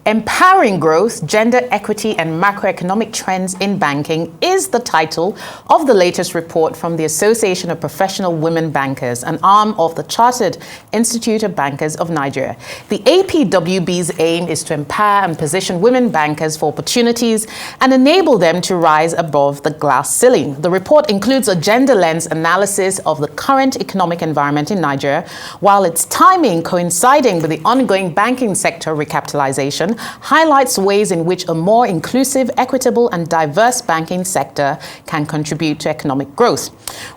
Empowering Growth, Gender Equity and Macroeconomic Trends in Banking is the title of the latest report from the Association of Professional Women Bankers, an arm of the Chartered Institute of Bankers of Nigeria. The APWBs aim is to empower and position women bankers for opportunities and enable them to rise above the glass ceiling. The report includes a gender lens analysis of the current economic environment in Nigeria, while its timing coinciding with the ongoing banking sector recapitalization highlights ways in which a more inclusive, equitable and diverse banking sector can contribute to economic growth.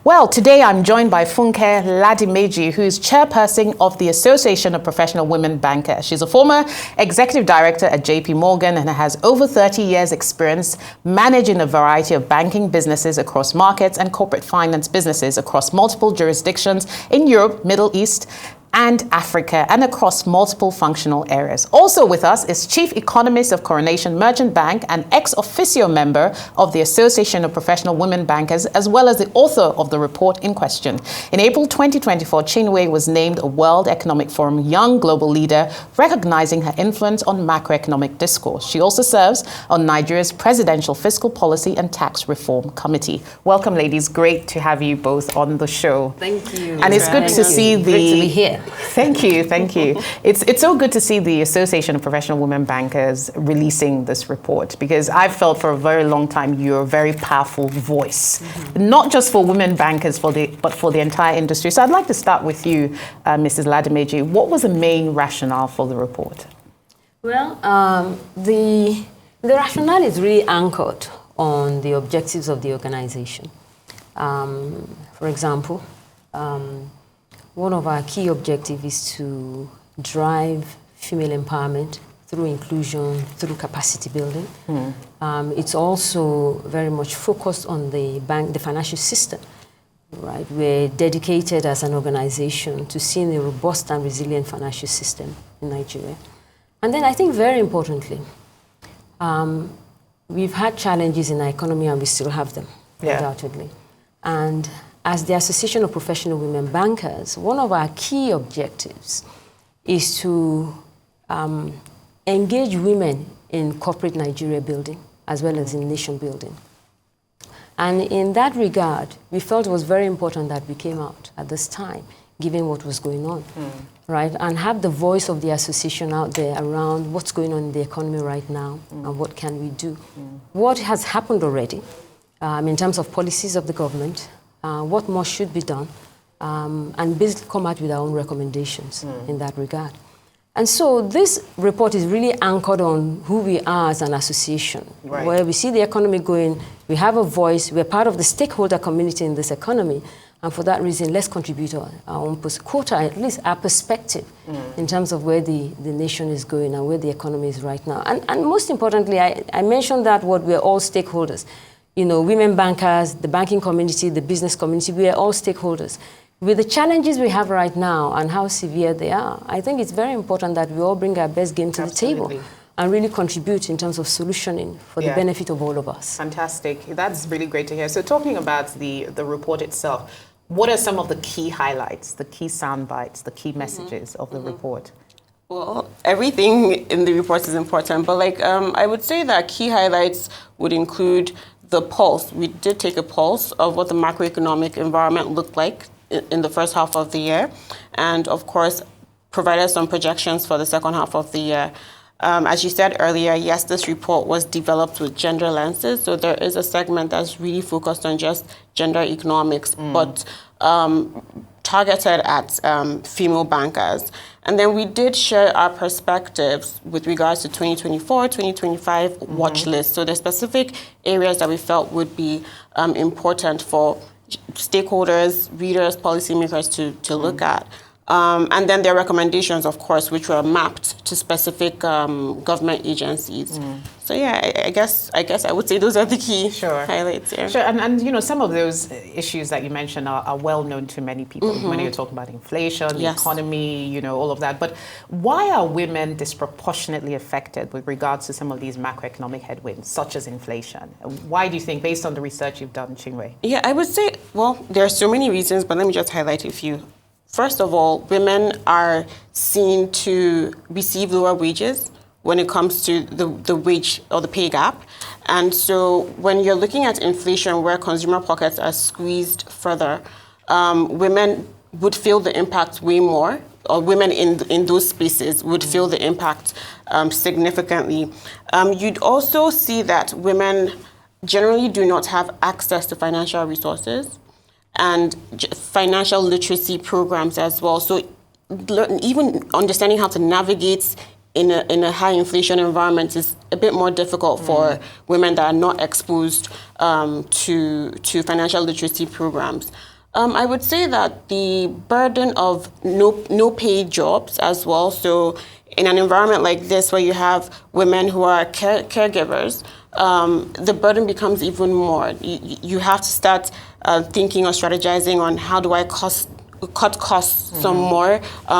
Well, today I'm joined by Funke Ladimeji, who is chairperson of the Association of Professional Women Bankers. She's a former executive director at JP Morgan and has over 30 years experience managing a variety of banking businesses across markets and corporate finance businesses across multiple jurisdictions in Europe, Middle East, and Africa, and across multiple functional areas. Also with us is Chief Economist of Coronation Merchant Bank and ex-officio member of the Association of Professional Women Bankers, as well as the author of the report in question. In April 2024, Chinwe was named a World Economic Forum Young Global Leader, recognizing her influence on macroeconomic discourse. She also serves on Nigeria's Presidential Fiscal Policy and Tax Reform Committee. Welcome, ladies. Great to have you both on the show. Thank you. And it's good to see the... Great to be here. Thank you. It's so good to see the Association of Professional Women Bankers releasing this report, because I've felt for a very long time you're a very powerful voice, not just for women bankers, but for the entire industry. So I'd like to start with you, Mrs. Ladimeji. What was the main rationale for the report? Well, the rationale is really anchored on the objectives of the organization. For example, one of our key objectives is to drive female empowerment through inclusion, through capacity building. It's also very much focused on the financial system. Right? We're dedicated as an organization to seeing a robust and resilient financial system in Nigeria. And then I think very importantly, we've had challenges in our economy and we still have them, undoubtedly. And as the Association of Professional Women Bankers, one of our key objectives is to engage women in corporate Nigeria building as well as in nation building. And in that regard, we felt it was very important that we came out at this time, given what was going on, right? And have the voice of the association out there around what's going on in the economy right now and what can we do. What has happened already in terms of policies of the government, what more should be done, and basically come out with our own recommendations in that regard. And so this report is really anchored on who we are as an association, where we see the economy going, we have a voice, we're part of the stakeholder community in this economy, and for that reason, let's contribute our own quota, at least our perspective in terms of where the nation is going and where the economy is right now. And most importantly, I mentioned that we're all stakeholders. You know, women bankers, the banking community, the business community, we are all stakeholders. With the challenges we have right now and how severe they are, I think it's very important that we all bring our best game to the table and really contribute in terms of solutioning for the benefit of all of us. Fantastic. That's really great to hear. So talking about the report itself, what are some of the key highlights, the key sound bites, the key messages of the report? Well, everything in the report is important, but I would say that key highlights would include the pulse. We did take a pulse of what the macroeconomic environment looked like in the first half of the year, and of course, provided some projections for the second half of the year. As you said earlier, yes, this report was developed with gender lenses, so there is a segment that's really focused on just gender economics, but targeted at female bankers. And then we did share our perspectives with regards to 2024, 2025 watch list. So the specific areas that we felt would be important for stakeholders, readers, policymakers to look at. And then there are recommendations, of course, which were mapped to specific government agencies. So yeah, I guess I would say those are the key highlights. Yeah. Sure, and you know, some of those issues that you mentioned are well known to many people when you're talking about inflation, the economy, you know, all of that. But why are women disproportionately affected with regards to some of these macroeconomic headwinds, such as inflation? Why do you think, based on the research you've done, Chinwe? Yeah, I would say, well, there are so many reasons, but let me just highlight a few. First of all, women are seen to receive lower wages, when it comes to the wage or the pay gap. And so when you're looking at inflation where consumer pockets are squeezed further, women would feel the impact way more, or women in those spaces would feel the impact significantly. You'd also see that women generally do not have access to financial resources and financial literacy programs as well. So even understanding how to navigate in a high inflation environment is a bit more difficult for women that are not exposed to financial literacy programs. I would say that the burden of no paid jobs as well. So in an environment like this where you have women who are caregivers, the burden becomes even more. You have to start thinking or strategizing on how do I cut costs some more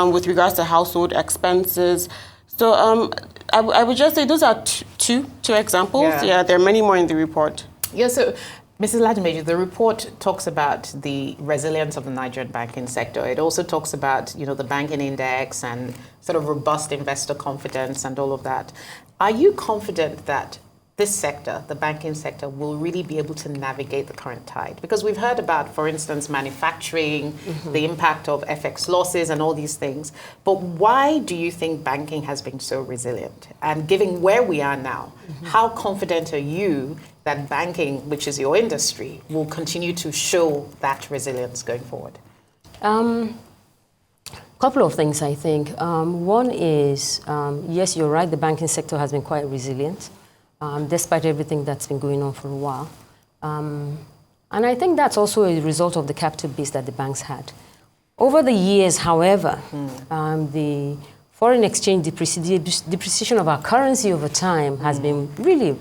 with regards to household expenses. So I would just say those are two examples. Yeah, there are many more in the report. Yeah, so Mrs. Ladimeji, the report talks about the resilience of the Nigerian banking sector. It also talks about, the banking index and sort of robust investor confidence and all of that. Are you confident that this sector, the banking sector, will really be able to navigate the current tide? Because we've heard about, for instance, manufacturing, the impact of FX losses and all these things. But why do you think banking has been so resilient? And given where we are now, how confident are you that banking, which is your industry, will continue to show that resilience going forward? Couple of things, I think. One is, yes, you're right, the banking sector has been quite resilient, despite everything that's been going on for a while. And I think that's also a result of the capital base that the banks had. Over the years, however, the foreign exchange depreciation of our currency over time has been really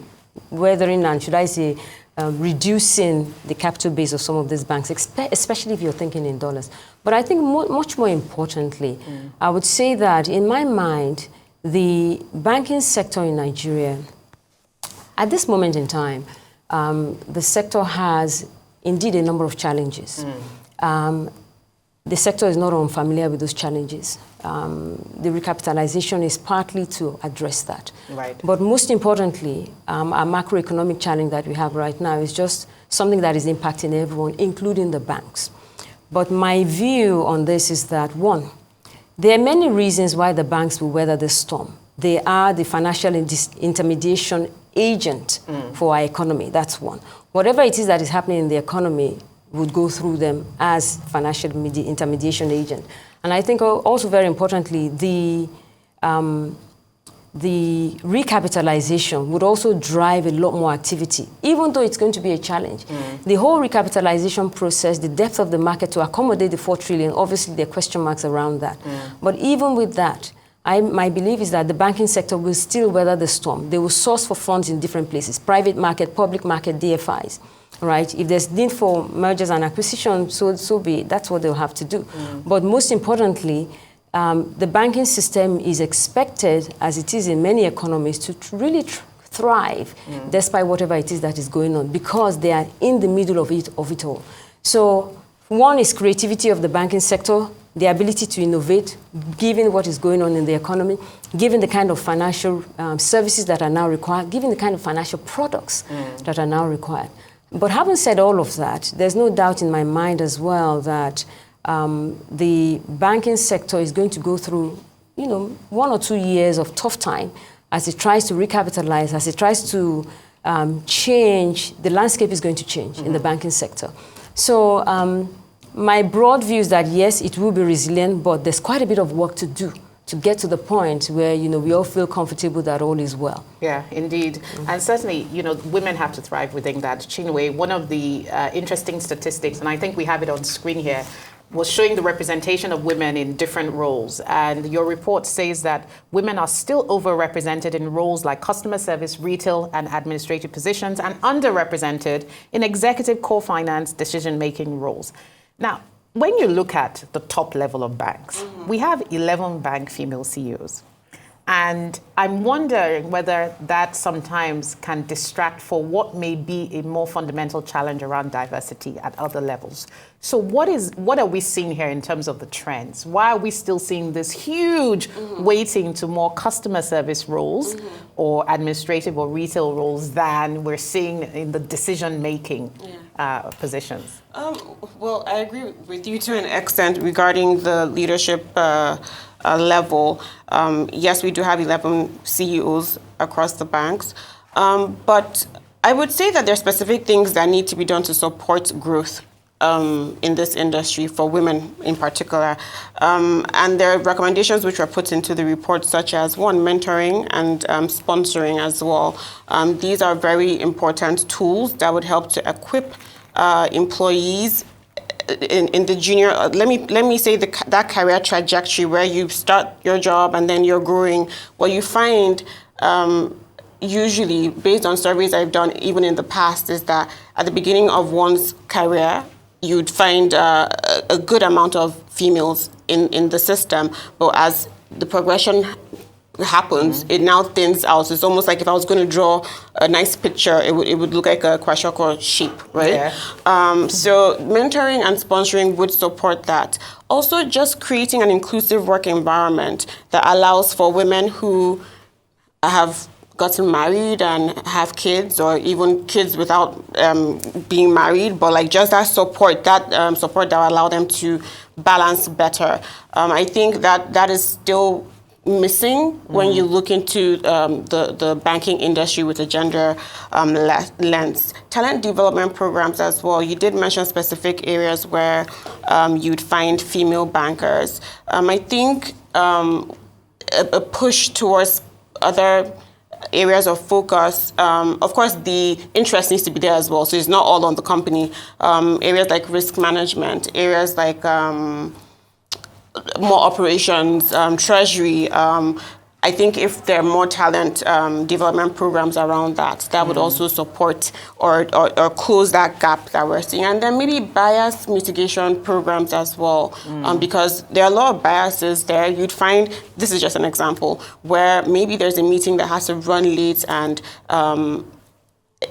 weathering and, should I say, reducing the capital base of some of these banks, especially if you're thinking in dollars. But I think much more importantly, I would say that in my mind, the banking sector in Nigeria, at this moment in time, the sector has indeed a number of challenges. The sector is not unfamiliar with those challenges. The recapitalization is partly to address that. Right. But most importantly, our macroeconomic challenge that we have right now is just something that is impacting everyone, including the banks. But my view on this is that, one, there are many reasons why the banks will weather this storm. They are the financial intermediation agent for our economy. That's one. Whatever it is that is happening in the economy would go through them as financial intermediation agent. And I think also very importantly, the recapitalization would also drive a lot more activity, even though it's going to be a challenge. The whole recapitalization process, the depth of the market to accommodate the 4 trillion, obviously there are question marks around that. But even with that, my belief is that the banking sector will still weather the storm. They will source for funds in different places, private market, public market, DFIs. Right? If there's need for mergers and acquisitions, so be it. That's what they'll have to do. But most importantly, the banking system is expected, as it is in many economies, to really thrive despite whatever it is that is going on, because they are in the middle of it all. So one is creativity of the banking sector, the ability to innovate, given what is going on in the economy, given the kind of financial services that are now required, given the kind of financial products that are now required. But having said all of that, there's no doubt in my mind as well that the banking sector is going to go through, 1 or 2 years of tough time as it tries to recapitalize, as it tries to change. The landscape is going to change in the banking sector. So my broad view is that, yes, it will be resilient, but there's quite a bit of work to do to get to the point where, we all feel comfortable that all is well. Yeah, indeed. And certainly, women have to thrive within that. Chinwe, one of the interesting statistics, and I think we have it on screen here, was showing the representation of women in different roles. And your report says that women are still overrepresented in roles like customer service, retail, and administrative positions, and underrepresented in executive core finance decision-making roles. Now, when you look at the top level of banks, we have 11 bank female CEOs. And I'm wondering whether that sometimes can distract for what may be a more fundamental challenge around diversity at other levels. So what are we seeing here in terms of the trends? Why are we still seeing this huge weighting to more customer service roles or administrative or retail roles than we're seeing in the decision-making positions? Well, I agree with you to an extent regarding the leadership level. Yes, we do have 11 CEOs across the banks, but I would say that there are specific things that need to be done to support growth in this industry for women in particular. And there are recommendations which were put into the report, such as one, mentoring and sponsoring as well. These are very important tools that would help to equip employees in the junior, let me say that career trajectory where you start your job and then you're growing. What you find usually, based on surveys I've done even in the past, is that at the beginning of one's career, you'd find a good amount of females in the system, but as the progression happens, it now thins out. It's almost like if I was going to draw a nice picture, it would look like a kwashiorkor sheep, right? Yeah. So mentoring and sponsoring would support that. Also, just creating an inclusive work environment that allows for women who have gotten married and have kids, or even kids without being married, but like just that support that will allow them to balance better. I think that is still missing when you look into the banking industry with a gender lens. Talent development programs as well. You did mention specific areas where you'd find female bankers. I think a push towards other areas of focus. Of course, the interest needs to be there as well, so it's not all on the company. Areas like risk management, areas like more operations, treasury. I think if there are more talent development programs around that would also support or close that gap that we're seeing. And then maybe bias mitigation programs as well, because there are a lot of biases there. You'd find, this is just an example, where maybe there's a meeting that has to run late and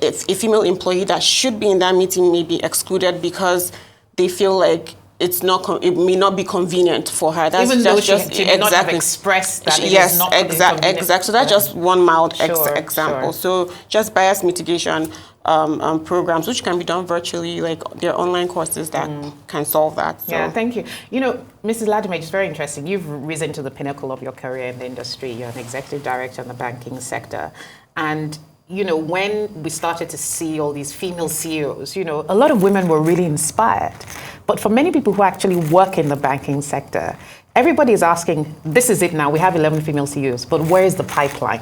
if a female employee that should be in that meeting may be excluded because they feel like it may not be convenient for her. That's even though just she may not have expressed that it is not exactly. So that's just one mild example. Sure. So just bias mitigation programs, which can be done virtually, like there are online courses that can solve that. So. Yeah, thank you. You know, Mrs. Ladimeji, it's very interesting. You've risen to the pinnacle of your career in the industry. You're an executive director in the banking sector. And you know, when we started to see all these female CEOs, you know, a lot of women were really inspired. But for many people who actually work in the banking sector, everybody is asking, this is it now, we have 11 female CEOs, but where is the pipeline,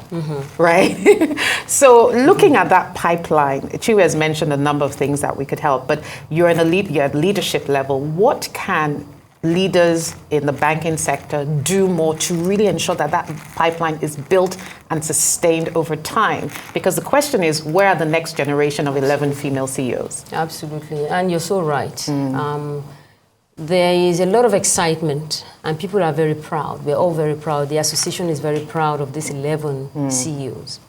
right? So looking at that pipeline, Chinwe has mentioned a number of things that we could help, but you're at leadership level. What can leaders in the banking sector do more to really ensure that that pipeline is built and sustained over time? Because the question is, where are the next generation of 11 female CEOs? Absolutely, and you're so right. There is a lot of excitement, and people are very proud. We're all very proud. The association is very proud of these 11 CEOs.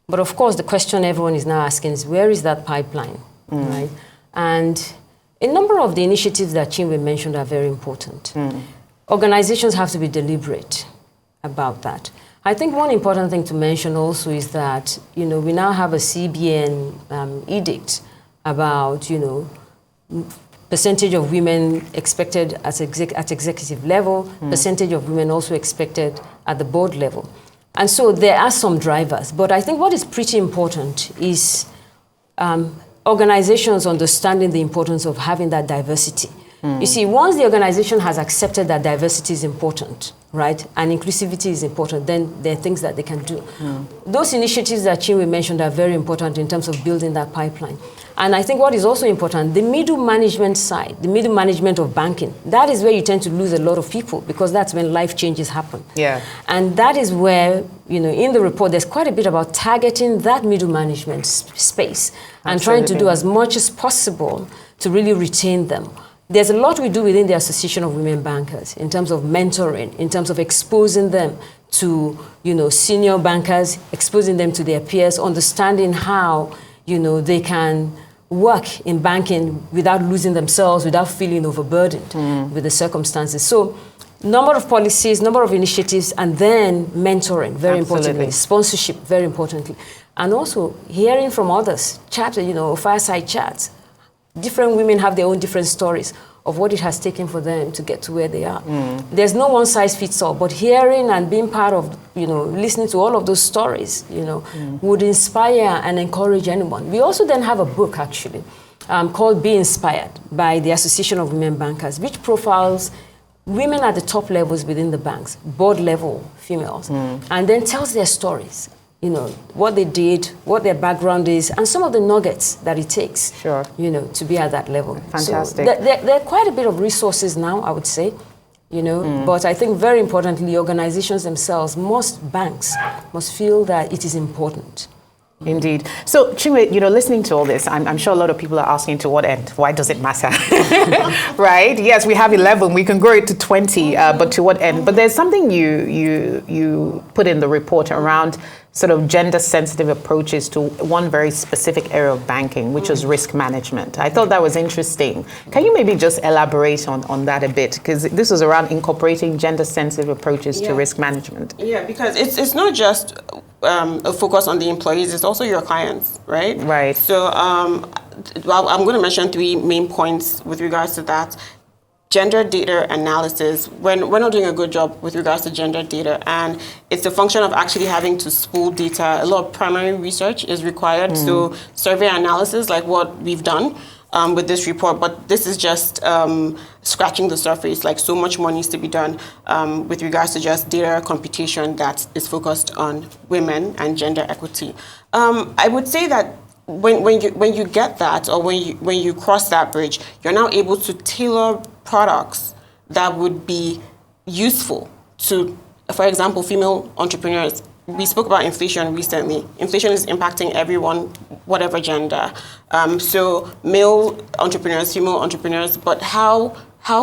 But of course, the question everyone is now asking is, where is that pipeline, right? And a number of the initiatives that Chinwe mentioned are very important. Organizations have to be deliberate about that. I think one important thing to mention also is that, you know, we now have a CBN edict about, you know, percentage of women expected at executive level, percentage of women also expected at the board level. And so there are some drivers. But I think what is pretty important is organizations understanding the importance of having that diversity. You see, once the organization has accepted that diversity is important, right, and inclusivity is important, then there are things that they can do. Those initiatives that Chinwe mentioned are very important in terms of building that pipeline. And I think what is also important, the middle management side, the middle management of banking, that is where you tend to lose a lot of people because that's when life changes happen. Yeah. And that is where, you know, in the report, there's quite a bit about targeting that middle management space and trying to do as much as possible to really retain them. there's a lot we do within the Association of Women Bankers in terms of mentoring, in terms of exposing them to, senior bankers, exposing them to their peers, understanding how, they can work in banking without losing themselves, without feeling overburdened with the circumstances. So, number of policies, number of initiatives, and then mentoring, very importantly, sponsorship, very importantly. And also hearing from others, chats, fireside chats. Different women have their own different stories of what it has taken for them to get to where they are. There's no one size fits all, but hearing and being part of, listening to all of those stories, would inspire and encourage anyone. We also then have a book, actually, called Be Inspired by the Association of Women Bankers, which profiles women at the top levels within the banks, board level females, and then tells their stories. What they did, what their background is, and some of the nuggets that it takes, to be at that level. Fantastic. So there are quite a bit of resources now, I would say, but I think very importantly, organizations themselves, banks must feel that it is important. Indeed. So, Chinwe, listening to all this, I'm sure a lot of people are asking to what end? Why does it matter? Right? Yes, we have 11. We can grow it to 20, but to what end? But there's something you put in the report around sort of gender-sensitive approaches to one very specific area of banking, which is risk management. I thought that was interesting. Can you maybe just elaborate on that a bit? Because this was around incorporating gender-sensitive approaches to risk management. Yeah, because it's not just a focus on the employees, it's also your clients, right? Right. So I'm going to mention 3 main points with regards to that. Gender data analysis, when we're not doing a good job with regards to gender data, and it's a function of actually having to spool data. A lot of primary research is required, so survey analysis, like what we've done with this report, but this is just scratching the surface. Like, so much more needs to be done with regards to just data computation that is focused on women and gender equity. I would say that when you get that, or when you cross that bridge, you're now able to tailor products that would be useful to, for example, female entrepreneurs. We spoke about inflation recently. Inflation is impacting everyone, whatever gender. So male entrepreneurs, female entrepreneurs, but how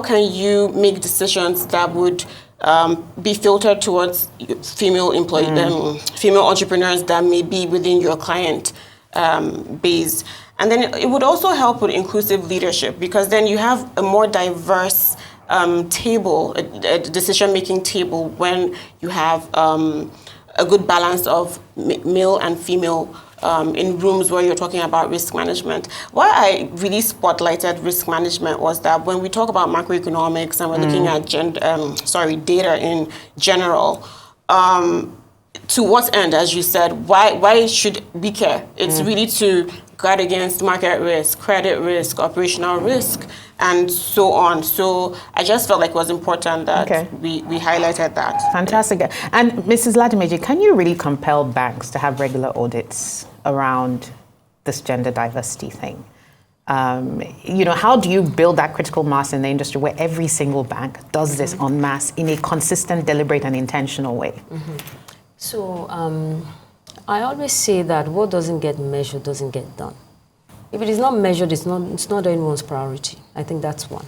can you make decisions that would be filtered towards female female entrepreneurs that may be within your client base? And then it would also help with inclusive leadership, because then you have a more diverse table, a decision-making table, when you have a good balance of male and female in rooms where you're talking about risk management. Why I really spotlighted risk management was that when we talk about macroeconomics and we're looking at data in general, to what end, as you said, why should we care? It's really to guard against market risk, credit risk, operational risk, and so on. So I just felt like it was important that we highlighted that. Fantastic. And Mrs. Ladimeji, can you really compel banks to have regular audits around this gender diversity thing? How do you build that critical mass in the industry where every single bank does this en masse in a consistent, deliberate, and intentional way? So I always say that what doesn't get measured doesn't get done. If it is not measured, it's not anyone's priority. I think that's one.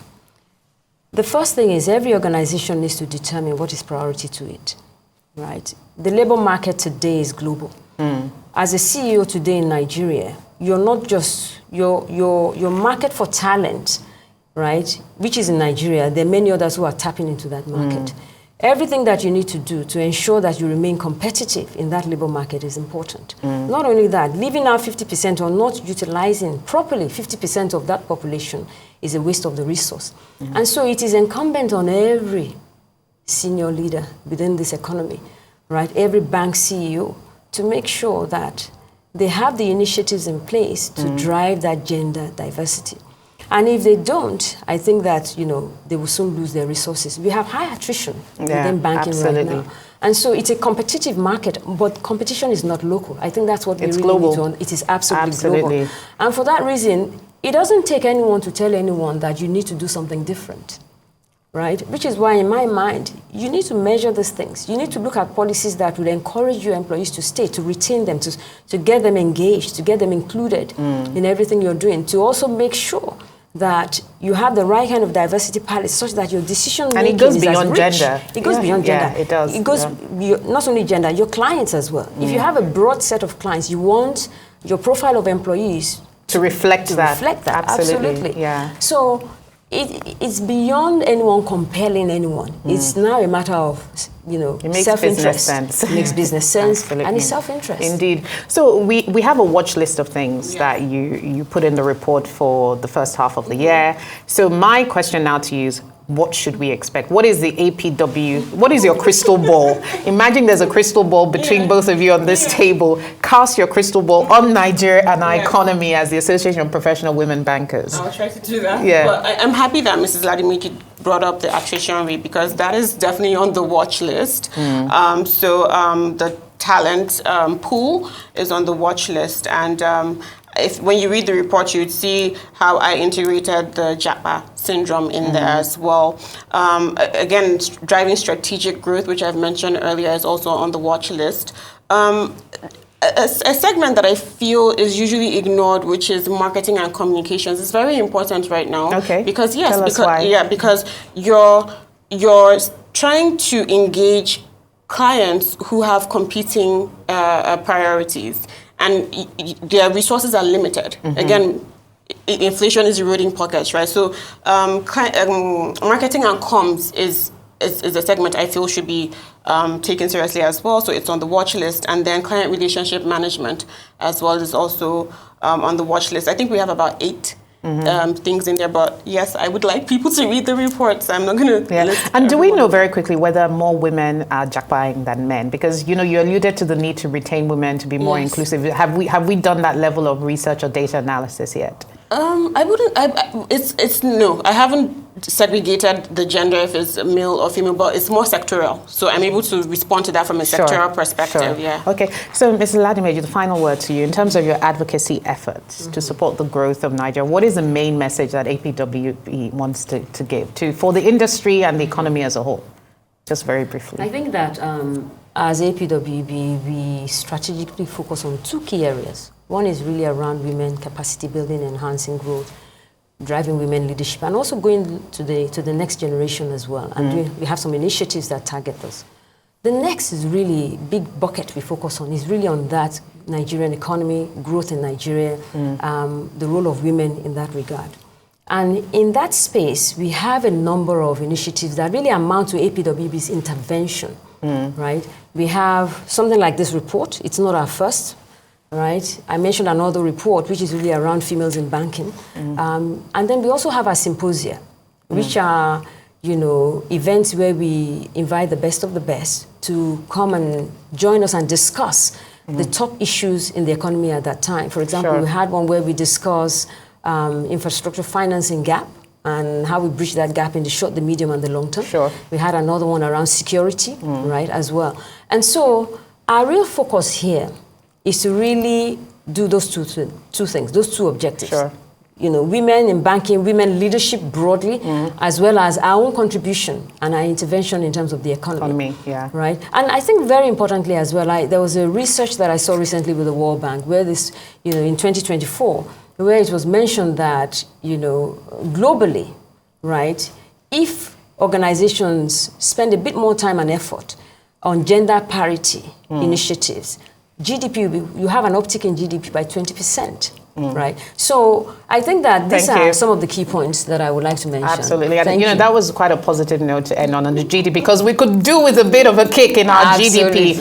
The first thing is every organization needs to determine what is priority to it, right? The labor market today is global. As a CEO today in Nigeria, you're not just, your market for talent, right, which is in Nigeria, there are many others who are tapping into that market. Everything that you need to do to ensure that you remain competitive in that labor market is important. Not only that, leaving out 50% or not utilizing properly 50% of that population is a waste of the resource. And so it is incumbent on every senior leader within this economy, right, every bank CEO, to make sure that they have the initiatives in place to drive that gender diversity. And if they don't, I think that, they will soon lose their resources. We have high attrition within banking right now. And so it's a competitive market, but competition is not local. I think that's what we really need to It is absolutely global. And for that reason, it doesn't take anyone to tell anyone that you need to do something different, right? Which is why, in my mind, you need to measure these things. You need to look at policies that will encourage your employees to stay, to retain them, to get them engaged, to get them included in everything you're doing, to also make sure that you have the right kind of diversity palette such that your decision making and it goes is beyond gender. It goes beyond gender. Yeah, it does. It goes not only gender, your clients as well. If you have a broad set of clients, you want your profile of employees to reflect that. Absolutely. Yeah. So it's beyond anyone compelling anyone. It's now a matter of, self-interest. It makes business sense. Absolutely. And it's self-interest. Indeed. So we have a watch list of things that you put in the report for the first half of the year. So my question now to you is, what should we expect? What is the APW? What is your crystal ball? Imagine there's a crystal ball between both of you on this table. Cast your crystal ball on Nigeria and our economy as the Association of Professional Women Bankers. I'll try to do that. Yeah. But I'm happy that Mrs. Ladimeji brought up the attrition rate, because that is definitely on the watch list. The talent pool is on the watch list, and when you read the report, you'd see how I integrated the JAPA syndrome in there as well. Again, driving strategic growth, which I've mentioned earlier, is also on the watch list. A segment that I feel is usually ignored, which is marketing and communications, is very important right now. Okay. Because Tell us why. Because you're trying to engage clients who have competing priorities, and their resources are limited. Again, inflation is eroding pockets, right? So marketing and comms is a segment I feel should be taken seriously as well. So it's on the watch list. And then client relationship management as well is also on the watch list. I think we have about 8 things in there, but yes, I would like people to read the reports. I'm not going to list. And do we know very quickly whether more women are jackpotting than men? Because you alluded to the need to retain women, to be more inclusive. Have we done that level of research or data analysis yet? I wouldn't. It's no. I haven't segregated the gender if it's male or female, but it's more sectoral. So I'm able to respond to that from a sectoral perspective. Sure. Yeah. Okay. So, Mrs. Ladimeji, the final word to you in terms of your advocacy efforts to support the growth of Nigeria. What is the main message that APWB wants to give for the industry and the economy as a whole? Just very briefly. I think that as APWB, we strategically focus on 2 key areas. One is really around women capacity building, enhancing growth, driving women leadership, and also going to the next generation as well. And we have some initiatives that target us. The next is really big bucket we focus on, is really on that Nigerian economy, growth in Nigeria, the role of women in that regard. And in that space, we have a number of initiatives that really amount to APWB's intervention, right? We have something like this report. It's not our first. Right. I mentioned another report, which is really around females in banking. And then we also have our symposia, which are, events where we invite the best of the best to come and join us and discuss the top issues in the economy at that time. For example, we had one where we discuss infrastructure financing gap and how we bridge that gap in the short, the medium, and the long term. We had another one around security, right, as well. And so our real focus here is to really do those two things, those 2 objectives. Women in banking, women leadership broadly, as well as our own contribution and our intervention in terms of the economy. Right? And I think very importantly as well, there was a research that I saw recently with the World Bank where this, in 2024, where it was mentioned that, globally, right, if organizations spend a bit more time and effort on gender parity initiatives, GDP, you have an uptick in GDP by 20%, right? So I think that these are some of the key points that I would like to mention. Absolutely. And that was quite a positive note to end on the GDP, because we could do with a bit of a kick in our GDP.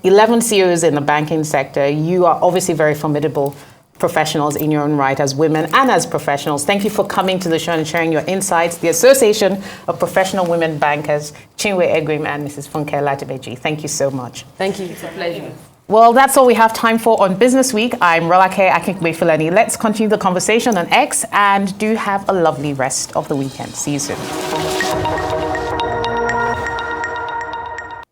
11 CEOs in the banking sector. You are obviously very formidable professionals in your own right as women and as professionals. Thank you for coming to the show and sharing your insights. The Association of Professional Women Bankers, Chinwe, Egwim, and Mrs. Funke Ladimeji. Thank you so much. Thank you. It's a pleasure. Well, that's all we have time for on Business Week. I'm Rolake Akingbefulani. Let's continue the conversation on X, and do have a lovely rest of the weekend. See you soon.